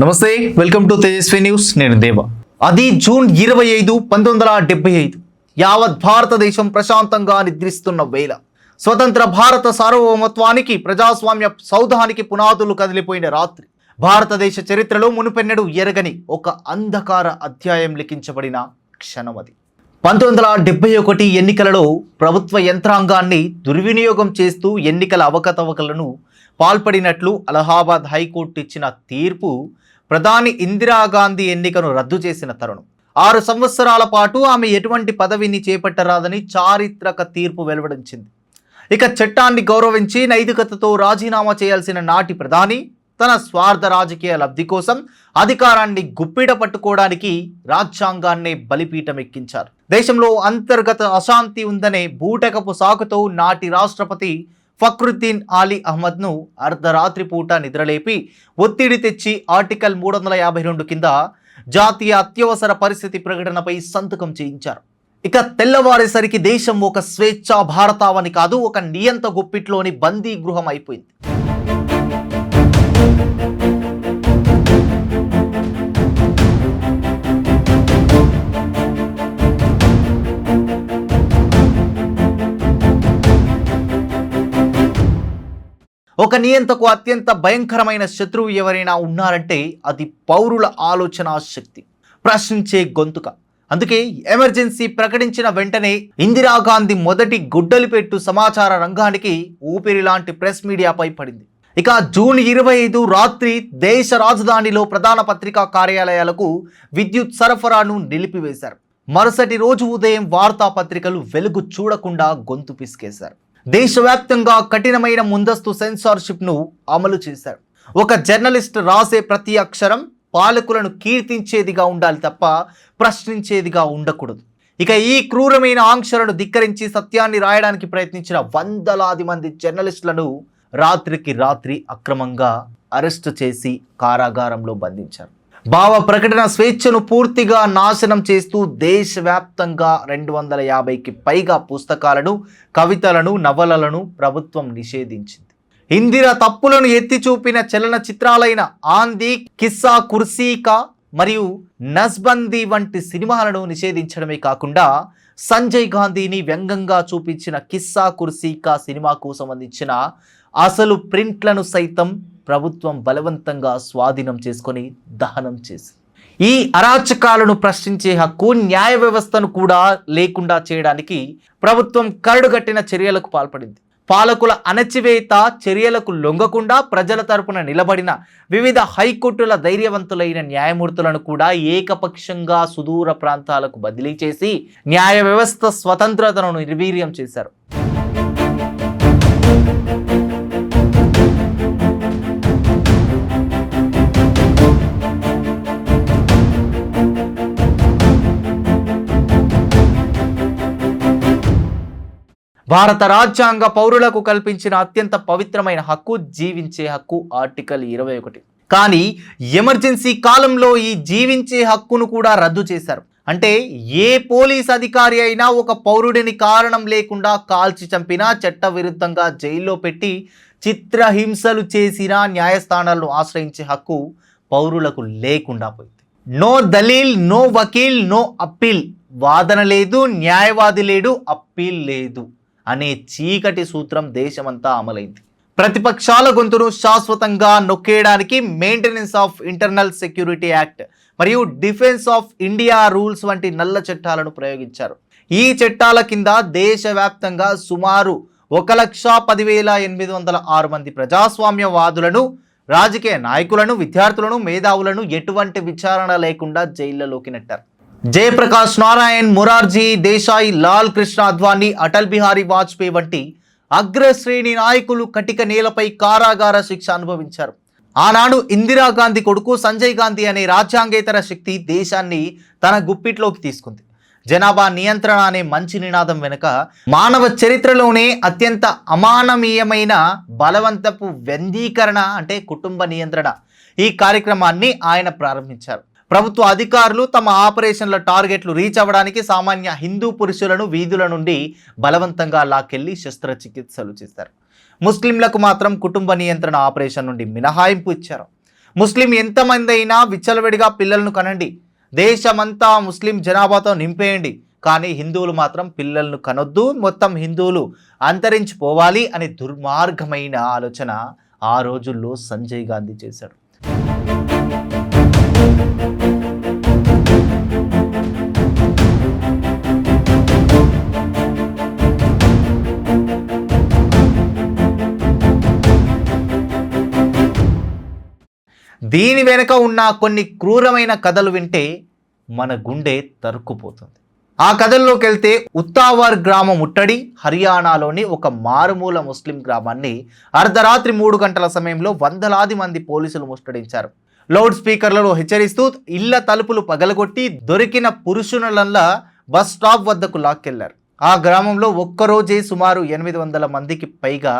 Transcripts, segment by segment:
నమస్తే, welcome to Tejaswi news. నేను దేవ. అది జూన్ 25, 1975. యావత్ భారతదేశం ప్రశాంతంగా నిద్రిస్తున్న వేళ స్వతంత్ర భారత సార్వభౌమత్వానికి, ప్రజాస్వామ్య సౌధానికి పునాదులు కదిలిపోయిన రాత్రి. భారతదేశ చరిత్రలో మునుపెన్నడూ ఎరగని ఒక అంధకార అధ్యాయం లిఖించబడిన క్షణం అది. 1971 ఎన్నికలలో ప్రభుత్వ యంత్రాంగాన్ని దుర్వినియోగం చేస్తూ ఎన్నికల అవకతవకలను పాల్పడినట్లు అలహాబాద్ హైకోర్టు ఇచ్చిన తీర్పు ప్రధాని ఇందిరాగాంధీ ఎన్నికను రద్దు చేసిన తరుణం. 6 సంవత్సరాల పాటు ఆమె ఎటువంటి పదవిని చేపట్టరాదని చారిత్రక తీర్పు వెలువడించింది. ఇక చట్టాన్ని గౌరవించి నైతికతతో రాజీనామా చేయాల్సిన నాటి ప్రధాని తన స్వార్థ రాజకీయ లబ్ధి కోసం అధికారాన్ని గుప్పిట పట్టుకోవడానికి రాజ్యాంగాన్నే బలిపీఠం ఎక్కించారు. దేశంలో అంతర్గత అశాంతి ఉందనే బూటకపు సాకుతో నాటి రాష్ట్రపతి ఫక్రుద్దీన్ ఆలీ అహ్మద్ను అర్ధరాత్రి పూట నిద్రలేపి ఒత్తిడి తెచ్చి ఆర్టికల్ 352 కింద జాతీయ అత్యవసర పరిస్థితి ప్రకటనపై సంతకం చేయించారు. ఇక తెల్లవారేసరికి దేశం ఒక స్వేచ్ఛా భారతావని కాదు, ఒక నియంత గుప్పిట్లోని బందీ గృహం అయిపోయింది. ఒక నియంతకు అత్యంత భయంకరమైన శత్రువు ఎవరైనా ఉన్నారంటే అది పౌరుల ఆలోచన శక్తి, ప్రశ్నించే గొంతుక. అందుకే ఎమర్జెన్సీ ప్రకటించిన వెంటనే ఇందిరాగాంధీ మొదటి గుడ్డలిపెట్టు సమాచార రంగానికి ఊపిరి లాంటి ప్రెస్ మీడియాపై పడింది. ఇక జూన్ 25 రాత్రి దేశ రాజధానిలో ప్రధాన పత్రికా కార్యాలయాలకు విద్యుత్ సరఫరాను నిలిపివేశారు. మరుసటి రోజు ఉదయం వార్తాపత్రికలు వెలుగు చూడకుండా గొంతు పిసికేశారు. దేశవ్యాప్తంగా కఠినమైన ముందస్తు సెన్సార్షిప్ను అమలు చేశారు. ఒక జర్నలిస్ట్ రాసే ప్రతి అక్షరం పాలకులను కీర్తించేదిగా ఉండాలి తప్ప ప్రశ్నించేదిగా ఉండకూడదు. ఇక ఈ క్రూరమైన ఆంక్షలను ధిక్కరించి సత్యాన్ని రాయడానికి ప్రయత్నించిన వందలాది మంది జర్నలిస్టులను రాత్రికి రాత్రి అక్రమంగా అరెస్టు చేసి కారాగారంలో బంధించారు. భావ ప్రకటన స్వేచ్ఛను పూర్తిగా నాశనం చేస్తూ దేశవ్యాప్తంగా 250కి పైగా పుస్తకాలను, కవితలను, నవలలను ప్రభుత్వం నిషేధించింది. ఇందిర తప్పులను ఎత్తి చూపిన చలన చిత్రాలైన ఆంధీ, కిస్సా కుర్సీకా మరియు నస్బందీ వంటి సినిమాలను నిషేధించడమే కాకుండా సంజయ్ గాంధీని వ్యంగ్యంగా చూపించిన కిస్సా కుర్సీకా సినిమాకు సంబంధించిన అసలు ప్రింట్లను సైతం ప్రభుత్వం బలవంతంగా స్వాధీనం చేసుకొని దహనం చేసింది. ఈ అరాచకాలను ప్రశ్నించే హక్కు, న్యాయ వ్యవస్థను కూడా లేకుండా చేయడానికి ప్రభుత్వం కరడుగట్టిన చర్యలకు పాల్పడింది. పాలకుల అణచివేత చర్యలకు లొంగకుండా ప్రజల తరపున నిలబడిన వివిధ హైకోర్టుల ధైర్యవంతులైన న్యాయమూర్తులను కూడా ఏకపక్షంగా సుదూర ప్రాంతాలకు బదిలీ చేసి న్యాయ వ్యవస్థ స్వతంత్రతను నిర్వీర్యం చేశారు. భారత రాజ్యాంగ పౌరులకు కల్పించిన అత్యంత పవిత్రమైన హక్కు జీవించే హక్కు, ఆర్టికల్ 21. కానీ ఎమర్జెన్సీ కాలంలో ఈ జీవించే హక్కును కూడా రద్దు చేశారు. అంటే ఏ పోలీస్ అధికారి అయినా ఒక పౌరుడిని కారణం లేకుండా కాల్చి చంపినా, చట్టవిరుద్ధంగా జైల్లో పెట్టి చిత్రహింసలు చేసినా న్యాయస్థానాలను ఆశ్రయించే హక్కు పౌరులకు లేకుండా పోయింది. నో దలీల్, నో వకీల్, నో అప్పీల్. వాదన లేదు, న్యాయవాది లేడు, అప్పీల్ లేదు అనే చీకటి సూత్రం దేశమంతా అమలైంది. ప్రతిపక్షాల గొంతును శాశ్వతంగా నొక్కేయడానికి maintenance of internal security act మరియు డిఫెన్స్ ఆఫ్ ఇండియా రూల్స్ వంటి నల్ల చట్టాలను ప్రయోగించారు. ఈ చట్టాల కింద దేశవ్యాప్తంగా సుమారు 1,10,806 మంది ప్రజాస్వామ్యవాదులను, రాజకీయ నాయకులను, విద్యార్థులను, మేధావులను ఎటువంటి విచారణ లేకుండా జైళ్లలోకి నెట్టారు. జయప్రకాష్ నారాయణ్, మొరార్జీ దేశాయ్, లాల్ కృష్ణ అద్వానీ, అటల్ బిహారీ వాజ్పేయి వంటి అగ్రశ్రేణి నాయకులు కటిక నేలపై కారాగార శిక్ష అనుభవించారు. ఆనాడు ఇందిరాగాంధీ కొడుకు సంజయ్ గాంధీ అనే రాజ్యాంగేతర శక్తి దేశాన్ని తన గుప్పిట్లోకి తీసుకుంది. జనాభా నియంత్రణ అనే మంచి నినాదం వెనుక మానవ చరిత్రలోనే అత్యంత అమానవీయమైన బలవంతపు వ్యక్తీకరణ అంటే కుటుంబ నియంత్రణ ఈ కార్యక్రమాన్ని ఆయన ప్రారంభించారు. ప్రభుత్వ అధికారులు తమ ఆపరేషన్ల టార్గెట్లు రీచ్ అవ్వడానికి సామాన్య హిందూ పురుషులను వీధుల నుండి బలవంతంగా లాక్కెళ్లి శస్త్రచికిత్సలు చేశారు. ముస్లింలకు మాత్రం కుటుంబ నియంత్రణ ఆపరేషన్ నుండి మినహాయింపు ఇచ్చారు. ముస్లిం ఎంతమంది అయినా విచ్చలవిడిగా పిల్లలను కనండి, దేశమంతా ముస్లిం జనాభాతో నింపేయండి, కానీ హిందువులు మాత్రం పిల్లలను కనొద్దు, మొత్తం హిందువులు అంతరించిపోవాలి అనే దుర్మార్గమైన ఆలోచన ఆ రోజుల్లో సంజయ్ గాంధీ చేశాడు. దీని వెనుక ఉన్న కొన్ని క్రూరమైన కథలు వింటే మన గుండె తరుక్కుపోతుంది. ఆ కథల్లోకి వెళ్తే, ఉత్తావర్ గ్రామం ముట్టడి. హర్యానాలోని ఒక మారుమూల ముస్లిం గ్రామాన్ని అర్ధరాత్రి 3 గంటల సమయంలో వందలాది మంది పోలీసులు ముట్టడించారు. లౌడ్ స్పీకర్లలో హెచ్చరిస్తూ ఇళ్ల తలుపులు పగలగొట్టి దొరికిన పురుషులల్లా బస్ స్టాప్ వద్దకు లాక్కెళ్లారు. ఆ గ్రామంలో ఒక్కరోజే సుమారు 800 మందికి పైగా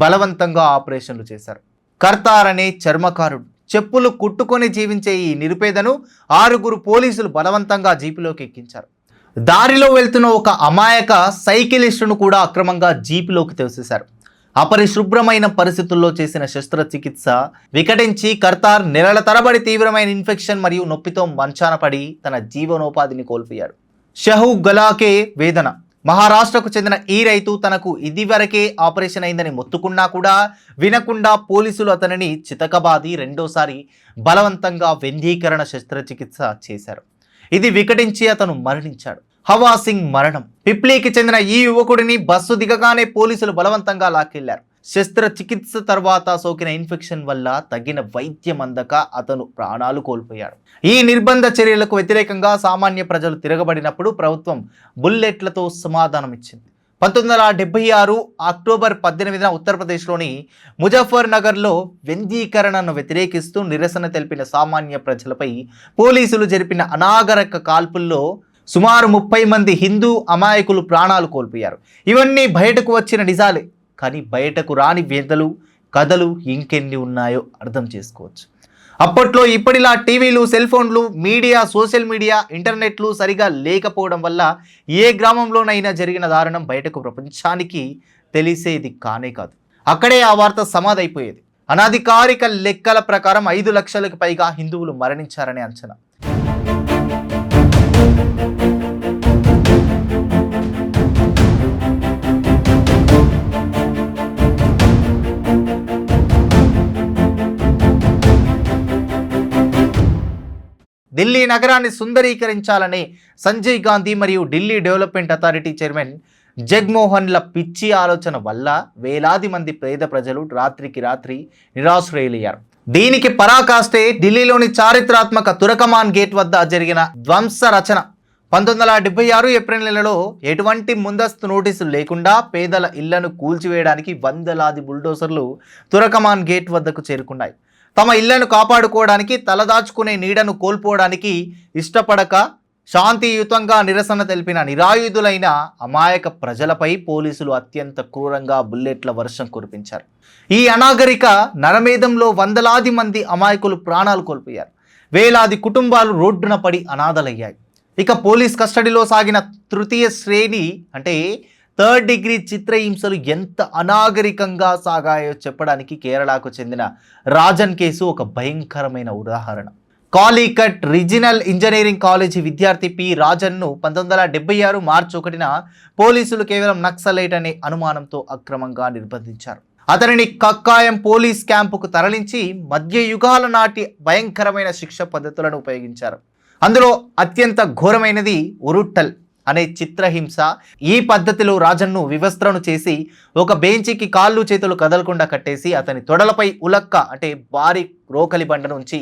బలవంతంగా ఆపరేషన్లు చేశారు. కర్తార్ అనే చర్మకారుడు చెప్పులు కుట్టుకొని జీవించే ఈ నిరుపేదను 6 పోలీసులు బలవంతంగా జీపులోకి ఎక్కించారు. దారిలో వెళ్తున్న ఒక అమాయక సైకిలిస్టును కూడా అక్రమంగా జీపులోకి తోసేశారు. అపరిశుభ్రమైన పరిస్థితుల్లో చేసిన శస్త్రచికిత్స వికటించి కర్తార్ నెలల తరబడి తీవ్రమైన ఇన్ఫెక్షన్ మరియు నొప్పితో మంచాన పడి తన జీవనోపాధిని కోల్పోయాడు. షహు గలాకే వేదన. మహారాష్ట్రకు చెందిన ఈ రైతు తనకు ఇదివరకే ఆపరేషన్ అయిందని మొత్తుకున్నా కూడా వినకుండా పోలీసులు అతనిని చితకబాది రెండోసారి బలవంతంగా వెంధీకరణ శస్త్రచికిత్స చేశారు. ఇది వికటించి అతను మరణించాడు. హవా సింగ్ మరణం. పిప్లీకి చెందిన ఈ యువకుడిని బస్సు దిగగానే పోలీసులు బలవంతంగా లాక్కెళ్లారు. శస్త్రచికిత్స తర్వాత సోకిన ఇన్ఫెక్షన్ వల్ల తగిన వైద్యం అందక అతను ప్రాణాలు కోల్పోయాడు. ఈ నిర్బంధ చర్యలకు వ్యతిరేకంగా సామాన్య ప్రజలు తిరగబడినప్పుడు ప్రభుత్వం బుల్లెట్లతో సమాధానం ఇచ్చింది. 1976 అక్టోబర్ 18న ఉత్తరప్రదేశ్లోని ముజఫర్ నగర్లో వెంధీకరణను వ్యతిరేకిస్తూ నిరసన తెలిపిన సామాన్య ప్రజలపై పోలీసులు జరిపిన అనాగరిక కాల్పుల్లో సుమారు 30 మంది హిందూ అమాయకులు ప్రాణాలు కోల్పోయారు. ఇవన్నీ బయటకు వచ్చిన నిజాలే, కానీ బయటకు రాని వేదలు కథలు ఇంకెన్ని ఉన్నాయో అర్థం చేసుకోవచ్చు. అప్పట్లో ఇప్పటిలా టీవీలు, సెల్ ఫోన్లు, మీడియా, సోషల్ మీడియా, ఇంటర్నెట్లు సరిగా లేకపోవడం వల్ల ఏ గ్రామంలోనైనా జరిగిన దారుణం బయటకు ప్రపంచానికి తెలిసేది కానే కాదు. అక్కడే ఆ వార్త సమాధైపోయేది. అనధికారిక లెక్కల ప్రకారం 5 లక్షలకు పైగా హిందువులు మరణించారనే అంచనా. ఢిల్లీ నగరాన్ని సుందరీకరించాలనే సంజయ్ గాంధీ మరియు ఢిల్లీ డెవలప్మెంట్ అథారిటీ చైర్మన్ జగ్మోహన్ల పిచ్చి ఆలోచన వల్ల వేలాది మంది పేద ప్రజలు రాత్రికి రాత్రి నిరాశ్రయులయ్యారు. దీనికి పరాకాష్టే ఢిల్లీలోని చారిత్రాత్మక తురకమాన్ గేట్ వద్ద జరిగిన ధ్వంస రచన. 1976 ఏప్రిల్ నెలలో ఎటువంటి ముందస్తు నోటీసులు లేకుండా పేదల ఇళ్లను కూల్చివేయడానికి వందలాది బుల్డోజర్లు తురకమాన్ గేట్ వద్దకు చేరుకున్నాయి. తమ ఇళ్లను కాపాడుకోవడానికి, తలదాచుకునే నీడను కోల్పోవడానికి ఇష్టపడక శాంతియుతంగా నిరసన తెలిపిన నిరాయుధులైన అమాయక ప్రజలపై పోలీసులు అత్యంత క్రూరంగా బుల్లెట్ల వర్షం కురిపించారు. ఈ అనాగరిక నరమేధంలో వందలాది మంది అమాయకులు ప్రాణాలు కోల్పోయారు. వేలాది కుటుంబాలు రోడ్డున పడి అనాథలయ్యాయి. ఇక పోలీస్ కస్టడీలో సాగిన తృతీయ శ్రేణి అంటే 3rd డిగ్రీ చిత్రహింసలు ఎంత అనాగరికంగా సాగాయో చెప్పడానికి కేరళకు చెందిన రాజన్ కేసు ఒక భయంకరమైన ఉదాహరణ. కాలీకట్ రీజినల్ ఇంజనీరింగ్ కాలేజీ విద్యార్థి పి రాజన్ను 1976 మార్చి 1న పోలీసులు కేవలం నక్సలైట్ అనే అనుమానంతో అక్రమంగా నిర్బంధించారు. అతనిని కక్కాయం పోలీస్ క్యాంపుకు తరలించి మధ్య యుగాల నాటి భయంకరమైన శిక్ష పద్ధతులను ఉపయోగించారు. అందులో అత్యంత ఘోరమైనది ఉరుట్టల్ అనే చిత్రహింస. ఈ పద్ధతిలో రాజన్ను వివస్త్రను చేసి ఒక బెంచికి కాళ్ళు చేతులు కదలకుండా కట్టేసి అతని తొడలపై ఉలక్క అంటే భారీ రోకలి బండ నుంచి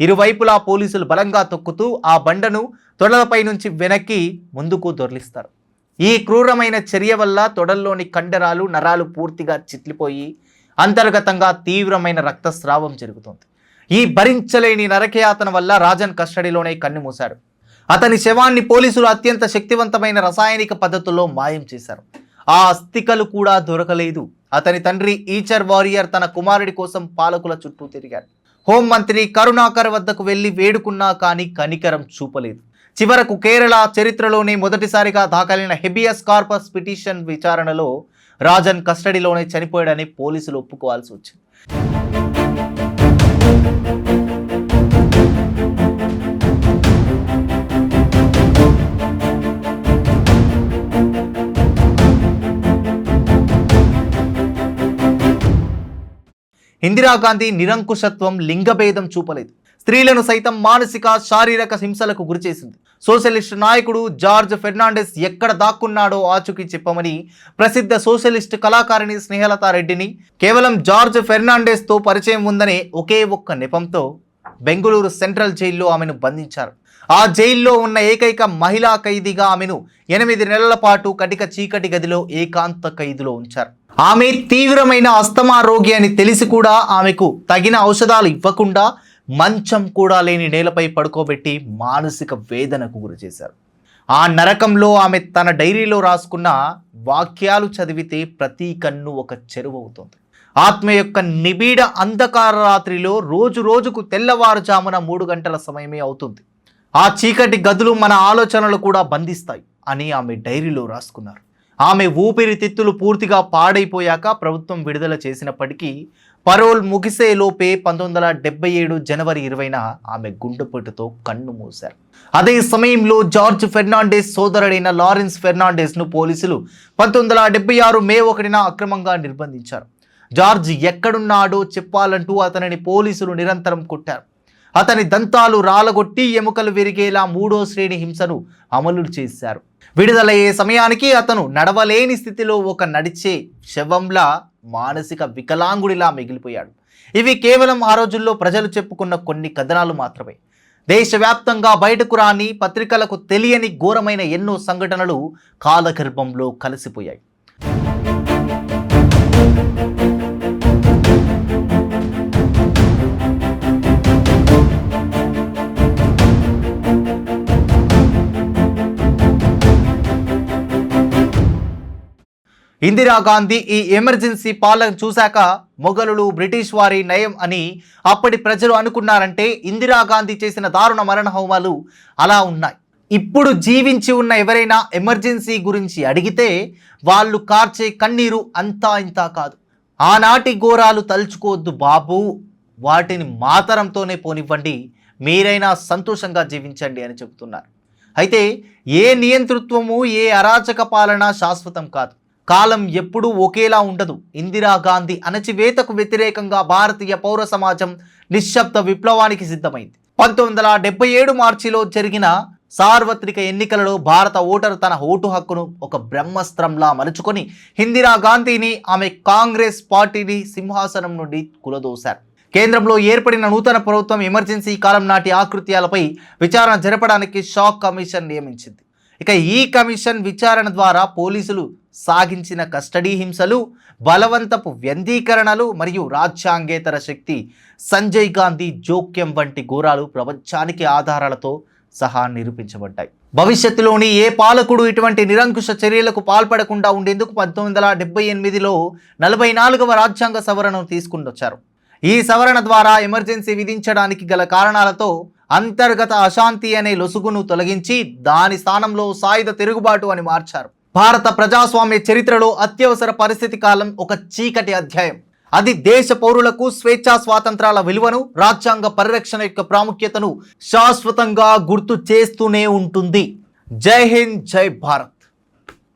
ఇరువైపులా పోలీసులు బలంగా తొక్కుతూ ఆ బండను తొడలపై నుంచి వెనక్కి ముందుకు దొర్లిస్తారు. ఈ క్రూరమైన చర్య వల్ల తొడల్లోని కండరాలు, నరాలు పూర్తిగా చిట్లిపోయి అంతర్గతంగా తీవ్రమైన రక్తస్రావం జరుగుతుంది. ఈ భరించలేని నరకయాతన వల్ల రాజన్ కస్టడీలోనే కన్నుమూశాడు. అతని శవాన్ని పోలీసులు అత్యంత శక్తివంతమైన రసాయనిక పద్ధతుల్లో మాయం చేశారు. ఆ అస్థికలు కూడా దొరకలేదు. అతని తండ్రి ఈచర్ వారియర్ తన కుమారుడి కోసం పాలకుల చుట్టూ తిరిగాడు. హోంమంత్రి కరుణాకర్ వద్దకు వెళ్లి వేడుకున్నా కానీ కనికరం చూపలేదు. చివరకు కేరళ చరిత్రలోనే మొదటిసారిగా దాఖలైన హెబియస్ కార్పస్ పిటిషన్ విచారణలో రాజన్ కస్టడీలోనే చనిపోయాడని పోలీసులు ఒప్పుకోవాల్సి వచ్చింది. ఇందిరాగాంధీ నిరంకుశత్వం, లింగభేదం చూపలేదు. స్త్రీలను సైతం మానసిక, శారీరక హింసలకు గురిచేసింది. సోషలిస్టు నాయకుడు జార్జ్ ఫెర్నాండెస్ ఎక్కడ దాక్కున్నాడో ఆచూకీ చెప్పమని ప్రసిద్ధ సోషలిస్టు కళాకారిణి స్నేహలతా రెడ్డిని కేవలం జార్జ్ ఫెర్నాండెస్తో పరిచయం ఉందనే ఒకే ఒక్క నెపంతో బెంగళూరు సెంట్రల్ జైల్లో ఆమెను బంధించారు. ఆ జైల్లో ఉన్న ఏకైక మహిళా ఖైదీగా ఆమెను 8 నెలల పాటు కటిక చీకటి గదిలో ఏకాంత ఖైదులో ఉంచారు. ఆమె తీవ్రమైన అస్తమా రోగి అని తెలిసి కూడా ఆమెకు తగిన ఔషధాలు ఇవ్వకుండా మంచం కూడా లేని నేలపై పడుకోబెట్టి మానసిక వేదనకు గురి చేశారు. ఆ నరకంలో ఆమె తన డైరీలో రాసుకున్న వాక్యాలు చదివితే ప్రతి కన్ను ఒక చెరువు అవుతుంది. ఆత్మ యొక్క నిబిడ అంధకార రాత్రిలో రోజు రోజుకు తెల్లవారుజామున 3 గంటల సమయమే అవుతుంది. ఆ చీకటి గదులు మన ఆలోచనలు కూడా బంధిస్తాయి అని ఆమె డైరీలో రాసుకున్నారు. ఆమె ఊపిరితిత్తులు పూర్తిగా పాడైపోయాక ప్రభుత్వం విడుదల చేసినప్పటికీ పరోల్ ముగిసే లోపే 1977 జనవరి 20న ఆమె గుండెపోటుతో కన్ను మూశారు. అదే సమయంలో జార్జ్ ఫెర్నాండెస్ సోదరుడైన లారెన్స్ ఫెర్నాండెస్ను పోలీసులు 1976 మే 1న అక్రమంగా నిర్బంధించారు. జార్జ్ ఎక్కడున్నాడో చెప్పాలంటూ అతనిని పోలీసులు నిరంతరం కొట్టారు. అతని దంతాలు రాలగొట్టి ఎముకలు విరిగేలా 3వ శ్రేణి హింసను అమలు చేశారు. విడుదలయ్యే సమయానికి అతను నడవలేని స్థితిలో ఒక నడిచే శవంలా, మానసిక వికలాంగుడిలా మిగిలిపోయాడు. ఇవి కేవలం ఆ రోజుల్లో ప్రజలు చెప్పుకున్న కొన్ని కథనాలు మాత్రమే. దేశవ్యాప్తంగా బయటకు రాని, పత్రికలకు తెలియని ఘోరమైన ఎన్నో సంఘటనలు కాలగర్భంలో కలిసిపోయాయి. ఇందిరాగాంధీ ఈ ఎమర్జెన్సీ పాలన చూశాక మొఘలులు, బ్రిటిష్ వారి నయం అని అప్పటి ప్రజలు అనుకున్నారంటే ఇందిరాగాంధీ చేసిన దారుణ మరణ హోమాలు అలా ఉన్నాయి. ఇప్పుడు జీవించి ఉన్న ఎవరైనా ఎమర్జెన్సీ గురించి అడిగితే వాళ్ళు కార్చే కన్నీరు అంతా ఇంతా కాదు. ఆనాటి ఘోరాలు తలుచుకోవద్దు బాబు, వాటిని మాతరంతోనే పోనివ్వండి, మీరైనా సంతోషంగా జీవించండి అని చెబుతున్నారు. అయితే ఏ నియంతృత్వము, ఏ అరాచక పాలన శాశ్వతం కాదు. కాలం ఎప్పుడూ ఒకేలా ఉండదు. ఇందిరాగాంధీ అణచివేతకు వ్యతిరేకంగా భారతీయ పౌర సమాజం నిశ్శబ్ద విప్లవానికి సిద్ధమైంది. 1977 మార్చిలో జరిగిన సార్వత్రిక ఎన్నికలలో భారత ఓటరు తన ఓటు హక్కును ఒక బ్రహ్మాస్త్రంలా మలుచుకొని ఇందిరాగాంధీని, ఆమె కాంగ్రెస్ పార్టీని సింహాసనం నుండి కులదోశారు. కేంద్రంలో ఏర్పడిన నూతన ప్రభుత్వం ఎమర్జెన్సీ కాలం నాటి ఆకృత్యాలపై విచారణ జరపడానికి షాక్ కమిషన్ నియమించింది. ఇక ఈ కమిషన్ విచారణ ద్వారా పోలీసులు సాగించిన కస్టడీ హింసలు, బలవంతపు వ్యక్తీకరణలు మరియు రాజ్యాంగేతర శక్తి సంజయ్ గాంధీ జోక్యం వంటి ఘోరాలు ప్రపంచానికి ఆధారాలతో సహా నిరూపించబడ్డాయి. భవిష్యత్తులోని ఏ పాలకుడు ఇటువంటి నిరంకుశ చర్యలకు పాల్పడకుండా ఉండేందుకు 1978లో 44వ రాజ్యాంగ సవరణను తీసుకుని ఈ సవరణ ద్వారా ఎమర్జెన్సీ విధించడానికి గల కారణాలతో అంతర్గత అశాంతి అనే లొసుగును తొలగించి దాని స్థానంలో సాయుధ తిరుగుబాటు అని మార్చారు. భారత ప్రజాస్వామ్య చరిత్రలో అత్యవసర పరిస్థితి కాలం ఒక చీకటి అధ్యాయం. అది దేశ పౌరులకు స్వేచ్ఛా స్వాతంత్రాల విలువను, రాజ్యాంగ పరిరక్షణ యొక్క ప్రాముఖ్యతను శాశ్వతంగా గుర్తు చేస్తూనే ఉంటుంది. జై హింద్, జై భారత్.